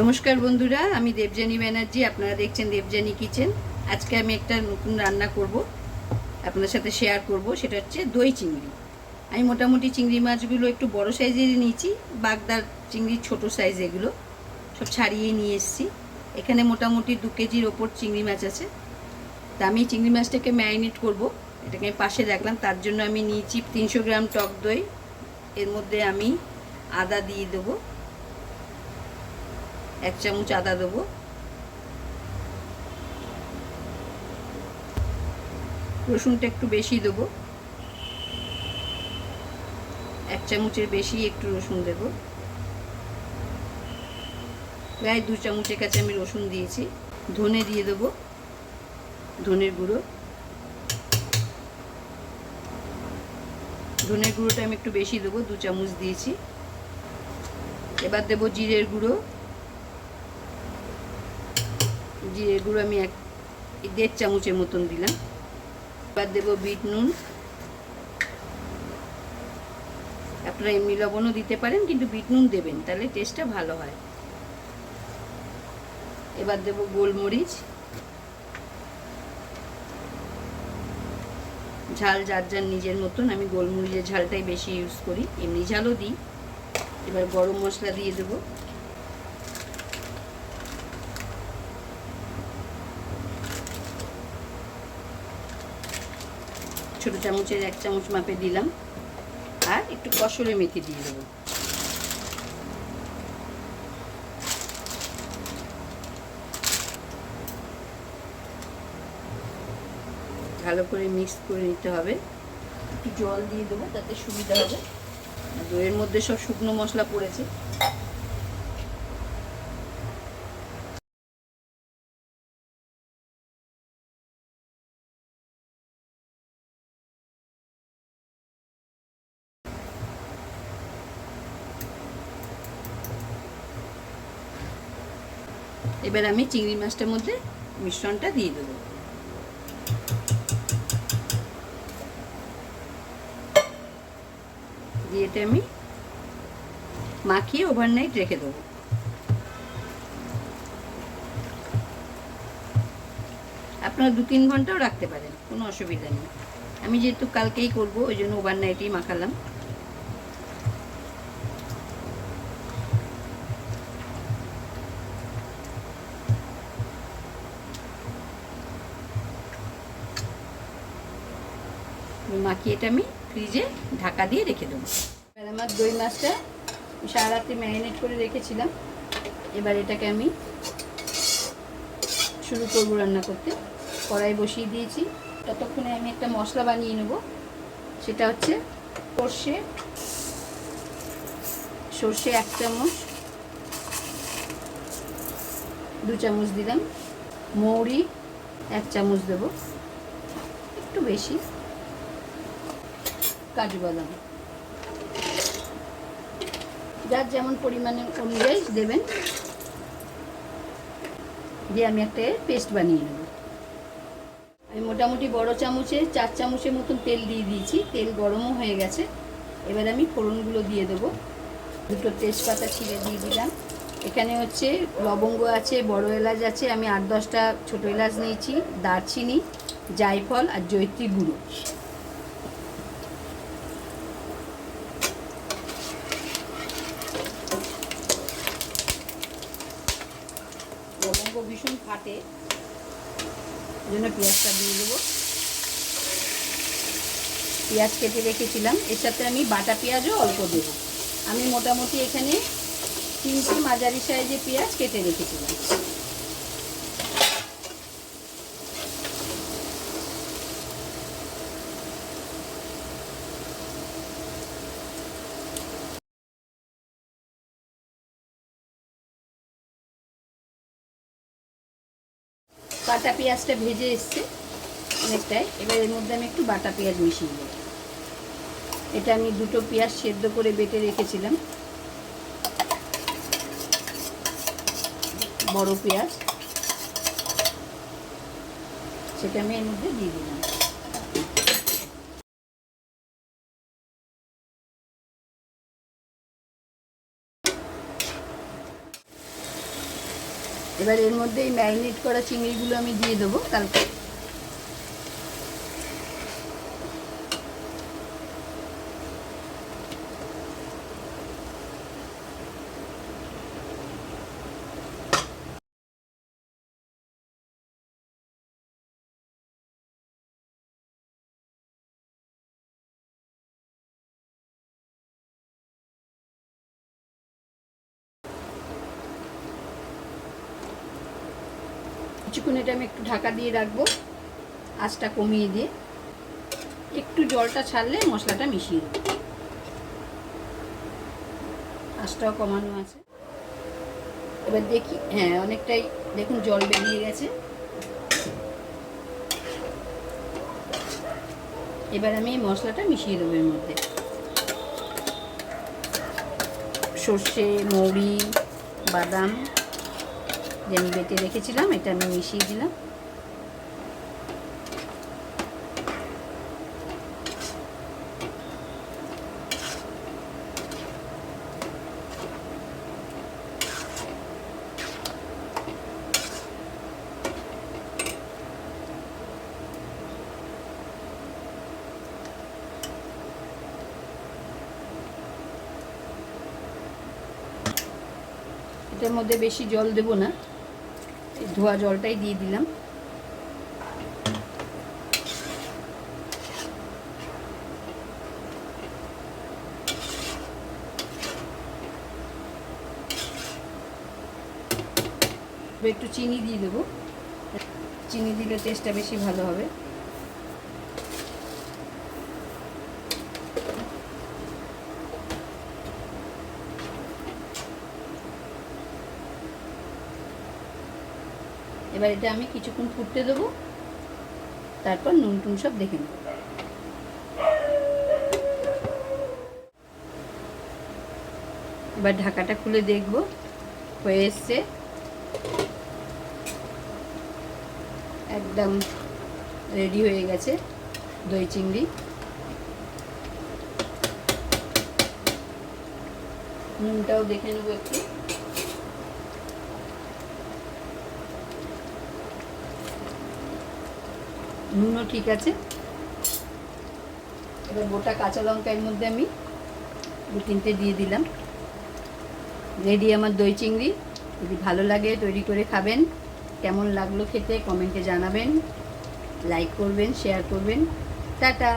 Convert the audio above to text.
নমস্কার বন্ধুরা, আমি দেবযানী ব্যানার্জি। আপনারা দেখছেন দেবযানী কিচেন। আজকে আমি একটা নতুন রান্না করব, আপনাদের সাথে শেয়ার করব। সেটা হচ্ছে দই চিংড়ি। আমি মোটামুটি চিংড়ি মাছগুলো একটু বড় সাইজেরই নিয়েছি, বাগদার চিংড়ি ছোট সাইজ, এগুলো সব ছাড়িয়ে নিয়ে এসেছি। এখানে মোটামুটি 2 কেজির ওপর চিংড়ি মাছ আছে। তা আমি চিংড়ি মাছটাকে ম্যারিনেট করব, এটাকে আমি পাশে রাখলাম। তার জন্য আমি নিয়েছি 300 গ্রাম টক দই। এর মধ্যে আমি আদা দিয়ে দেবো, 1 চামচ আদা দেবো। রসুনটা একটু বেশি দেবো, 1 চামচের বেশি একটু রসুন দেব। প্রায় 2 চামচের কাছে আমি রসুন দিয়েছি। ধনে দিয়ে দেবো, ধনের গুঁড়ো। ধনের গুঁড়োটা আমি একটু বেশি দেবো, 2 চামচ দিয়েছি। এবার দেবো জিরের গুঁড়ো। জিরের গুঁড়ো আমি 1.5 চামচের মতন দিলাম। এবার দেবো বিট নুন। আপনারা এমনি লবণও দিতে পারেন, কিন্তু বিট নুন দেবেন, তাহলে টেস্টটা ভালো হয়। এবার দেবো গোলমরিচ। ঝাল যার যার নিজের মতন, আমি গোলমরিচের ঝালটাই বেশি ইউজ করি, এমনি ঝালও দিই। এবার গরম মশলা দিয়ে দেবো। ছোটো চামচের 1 চামচ মাপে দিলাম। আর একটু কসুরি মেথি দিয়ে দেবো। ভালো করে মিক্স করে নিতে হবে। একটু জল দিয়ে দেবো, তাতে সুবিধা হবে। দইয়ের মধ্যে সব শুকনো মশলা পড়েছে। এবার আমি চিংড়ি মাছটার মধ্যে মিশ্রণটা দিয়ে দেবো। দিয়ে এটা আমি মাখিয়ে ওভারনাইট রেখে দেবো। আপনারা 2-3 ঘন্টাও রাখতে পারেন, কোনো অসুবিধা নেই। আমি যেহেতু কালকেই করব, ওই জন্য ওভারনাইটেই মাখালাম। মাখিয়ে এটা আমি ফ্রিজে ঢাকা দিয়ে রেখে দেবো। এবার আমার দই মাছটা সারা রাত্রে ম্যারিনেট করে রেখেছিলাম। এবার এটাকে আমি শুরু করব রান্না করতে। কড়াই বসিয়ে দিয়েছি। ততক্ষণে আমি একটা মশলা বানিয়ে নেব। সেটা হচ্ছে সর্ষে 1 চামচ, 2 চামচ দিলাম। মৌরি 1 চামচ দেব, একটু বেশি। কাজু বাদাম যার যেমন পরিমাণে অনুযায়ী দেবেন। দিয়ে আমি একটা পেস্ট বানিয়ে নেব। আমি মোটামুটি বড় চামচে 4 চামচের মতন তেল দিয়ে দিয়েছি। তেল গরমও হয়ে গেছে। এবার আমি ফোড়নগুলো দিয়ে দেবো। 2টো তেজপাতা ছিঁড়ে দিয়ে দিলাম। এখানে হচ্ছে লবঙ্গ আছে, বড় এলাচ আছে, আমি 8-10টা ছোটো এলাচ নিয়েছি, দারচিনি, জায়ফল আর জয়িত্রী গুঁড়ো। লবঙ্গ ভীষণ ফাটে, ওই জন্য পেঁয়াজটা দিয়ে দেবো। পেঁয়াজ কেটে রেখেছিলাম, এর সাথে আমি বাটা পেঁয়াজও অল্প দেবো। আমি মোটামুটি এখানে 3টে মাঝারি সাইজে পেঁয়াজ কেটে রেখেছিলাম। বাটা পেঁয়াজটা ভেজে এসছে অনেকটাই। এবার এর মধ্যে আমি একটু বাটা পেঁয়াজ মিশিয়ে দেবো। এটা আমি 2টো পেঁয়াজ সেদ্ধ করে বেটে রেখেছিলাম, বড় পেঁয়াজ, সেটা আমি এর মধ্যে দিয়ে দিলাম। এবার এর মধ্যে এই ম্যারিনেট করা চিংড়িগুলো আমি দিয়ে দেবো কালকে। কিছুক্ষণ এটা আমি একটু ঢাকা দিয়ে রাখবো, আঁচটা কমিয়ে দিয়ে। একটু জলটা ছাড়লে মশলাটা মিশিয়ে দেবো। আঁচটাও কমানো আছে। এবার দেখি, হ্যাঁ অনেকটাই দেখুন জল বেরিয়ে গেছে। এবার আমি এই মশলাটা মিশিয়ে দেবো এর মধ্যে। সর্ষে, মৌরি, বাদাম যে আমি বেটে রেখেছিলাম এটা আমি মিশিয়ে দিলাম। এটার মধ্যে বেশি জল দেব না, এই ধোয়া জলটাই দিয়ে দিলাম। একটু চিনি দিয়ে দেবো, চিনি দিলে টেস্টটা বেশি ভালো হবে। এবার এটা আমি কিছুক্ষণ ফুটতে দেবো, তারপর নুন টুন সব দেখে নেব। এবার ঢাকাটা খুলে দেখব, হয়ে এসছে, একদম রেডি হয়ে গেছে দই চিংড়ি। নুনটাও দেখে নেব একটু। নুনও ঠিক আছে। এবার গোটা কাঁচা লঙ্কা এর মধ্যে আমি 2-3টে দিয়ে দিলাম। রেডি আমার দই চিংড়ি। যদি ভালো লাগে তৈরি করে খাবেন। কেমন লাগলো খেতে কমেন্টে জানাবেন, লাইক করবেন, শেয়ার করবেন। টাটা।